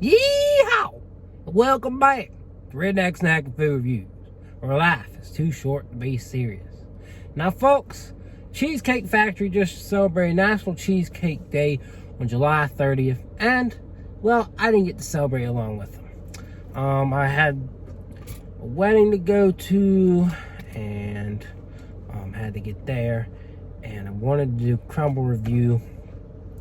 Yeehaw! Welcome back to Redneck Snack and Food Reviews, where life is too short to be serious. Now, folks, Cheesecake Factory just celebrated National Cheesecake Day on July 30th, and, well, I didn't get to celebrate along with them. I had a wedding to go to, and had to get there, and I wanted to do crumble review,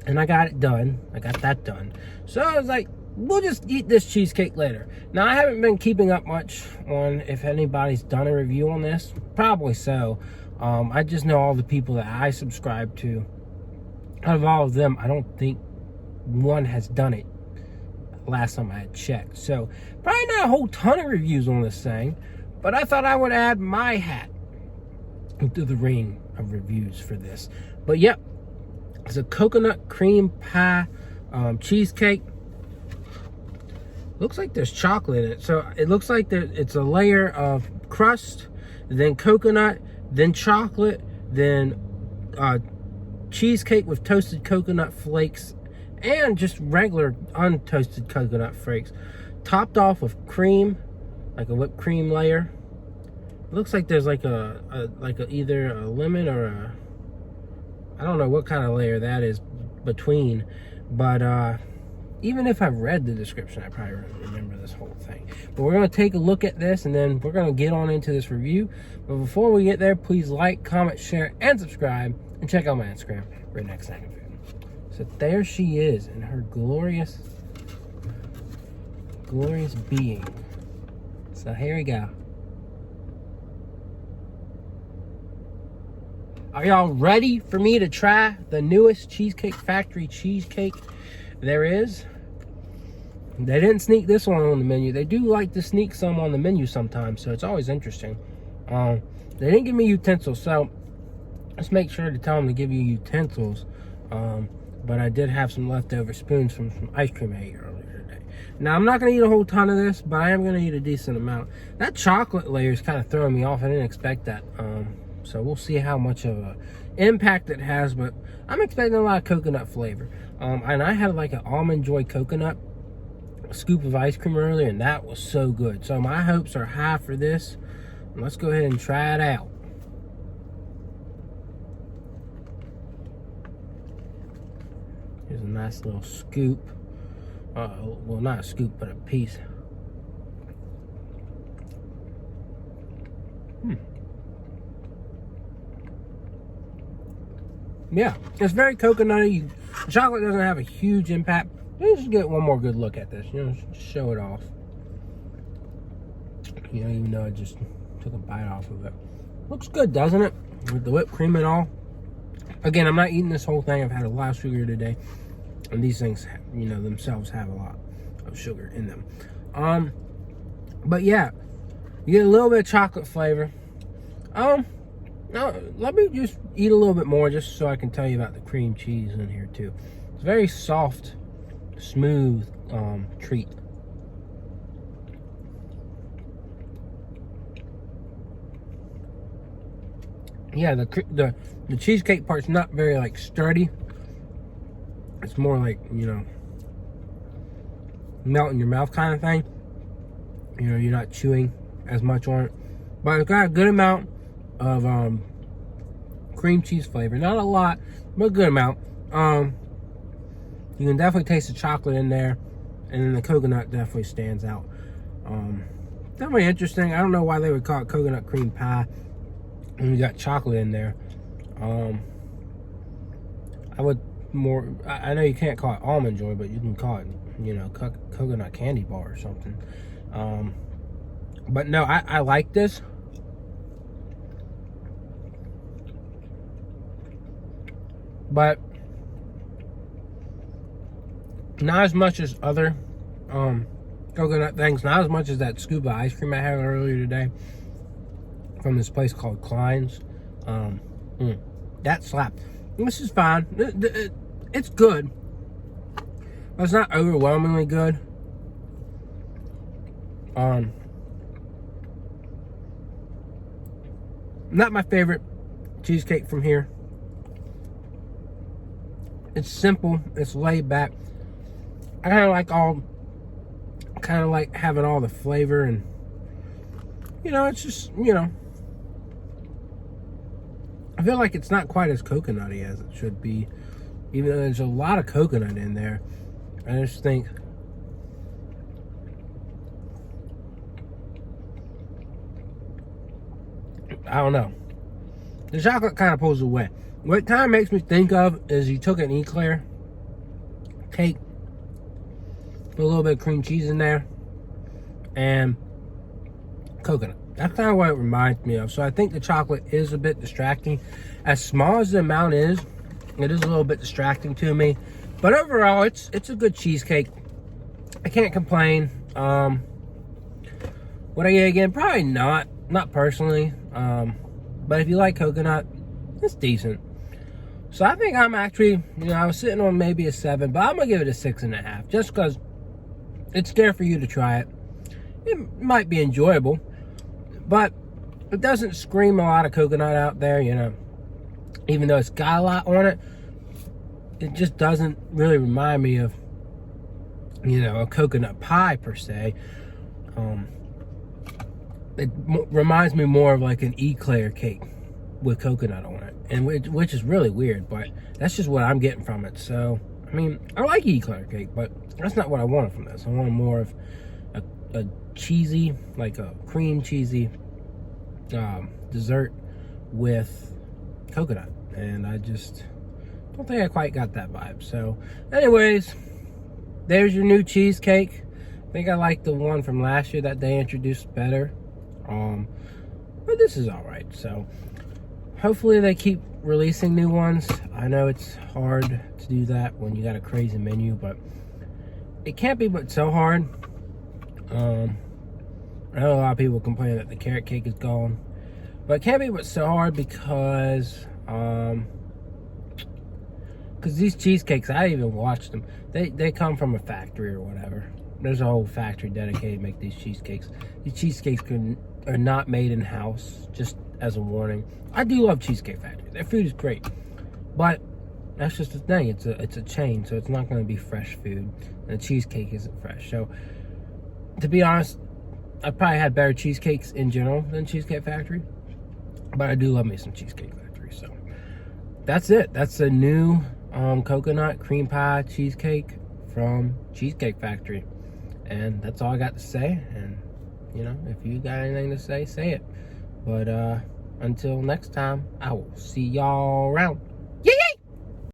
and I got it done. I got that done. So I was like, we'll just eat this cheesecake later. Now, I haven't been keeping up much on if anybody's done a review on this. Probably so. I just know all the people that I subscribe to. Out of all of them, I don't think one has done it last time I had checked. So, probably not a whole ton of reviews on this thing. But I thought I would add my hat into the ring of reviews for this. But yep, it's a coconut cream pie cheesecake. Looks like there's chocolate in it. So it looks like it's a layer of crust, then coconut, then chocolate, then cheesecake with toasted coconut flakes, and just regular untoasted coconut flakes, topped off with cream, like a whipped cream layer. It looks like there's like either a lemon or a, I don't know what kind of layer that is between, but even if I've read the description, I probably remember this whole thing. But we're going to take a look at this, and then we're going to get on into this review. But before we get there, please like, comment, share, and subscribe, and check out my Instagram, Redneck Snack and Food. So there she is in her glorious being. So here we go. Are y'all ready for me to try the newest Cheesecake Factory cheesecake there is? They didn't sneak this one on the menu. They do like to sneak some on the menu sometimes, so it's always interesting. They didn't give me utensils, so let's make sure to tell them to give you utensils. But I did have some leftover spoons from some ice cream I ate earlier today. Now, I'm not going to eat a whole ton of this, but I am going to eat a decent amount. That chocolate layer is kind of throwing me off. I didn't expect that. So we'll see how much of an impact it has, but I'm expecting a lot of coconut flavor. And I had like an Almond Joy coconut scoop of ice cream earlier, and that was so good. So my hopes are high for this. Let's go ahead and try it out. Here's a nice little scoop. Well, not a scoop, but a piece. Yeah, it's very coconutty. The chocolate doesn't have a huge impact. Let's just get one more good look at this. You know, just show it off. You know, even though I just took a bite off of it. Looks good, doesn't it? With the whipped cream and all. Again, I'm not eating this whole thing. I've had a lot of sugar today. And these things, you know, themselves have a lot of sugar in them. But yeah, you get a little bit of chocolate flavor. Now, let me just eat a little bit more just so I can tell you about the cream cheese in here too. It's a very soft, smooth treat. Yeah, the cheesecake part's not very like sturdy. It's more like, you know, melt in your mouth kind of thing. You know, you're not chewing as much on it, but it's got a good amount of cream cheese flavor. Not a lot, but a good amount. You can definitely taste the chocolate in there, and then the coconut definitely stands out. Definitely interesting. I don't know why they would call it coconut cream pie when you got chocolate in there. I know you can't call it Almond Joy, but you can call it, you know, coconut candy bar or something. But no, I like this. But not as much as other coconut things. Not as much as that scoop of ice cream I had earlier today from this place called Klein's. That slapped. This is fine. It's good, but it's not overwhelmingly good. Not my favorite cheesecake from here. It's simple, it's laid back. I kind of like all kind of like having all the flavor, and it's just, I feel like it's not quite as coconutty as it should be, even though there's a lot of coconut in there. I just think I don't know. The chocolate kind of pulls away. What it kind of makes me think of is you took an eclair cake, put a little bit of cream cheese in there, and coconut. That's kind of what it reminds me of. So I think the chocolate is a bit distracting. As small as the amount is, it is a little bit distracting to me. But overall, it's a good cheesecake. I can't complain. Would I get it again? Probably not. Not personally. But if you like coconut, it's decent. So I think I'm actually, I was sitting on maybe a 7, but I'm going to give it a 6.5. Just because it's there for you to try it. It might be enjoyable, but it doesn't scream a lot of coconut out there, Even though it's got a lot on it, it just doesn't really remind me of, a coconut pie per se. It reminds me more of like an eclair cake with coconut on it, and which is really weird, but that's just what I'm getting from it. So, I mean, I like eclair cake, but that's not what I wanted from this. I wanted more of a cheesy, like a cream cheesy dessert with coconut, and I just don't think I quite got that vibe. So anyways, there's your new cheesecake. I think I like the one from last year that they introduced better, but this is all right. So hopefully they keep releasing new ones. I know it's hard to do that when you got a crazy menu, but it can't be but so hard. I know a lot of people complain that the carrot cake is gone, but it can't be but so hard because these cheesecakes, I even watched them. They come from a factory or whatever. There's a whole factory dedicated to make these cheesecakes. These cheesecakes are not made in house. Just as a warning, I do love Cheesecake Factory. Their food is great, but that's just the thing. It's a chain, so it's not going to be fresh food, and the cheesecake isn't fresh. So, to be honest, I've probably had better cheesecakes in general than Cheesecake Factory, but I do love me some Cheesecake Factory. So that's it. That's a new coconut cream pie cheesecake from Cheesecake Factory, and that's all I got to say. And if you got anything to say it. But until next time, I will see y'all around.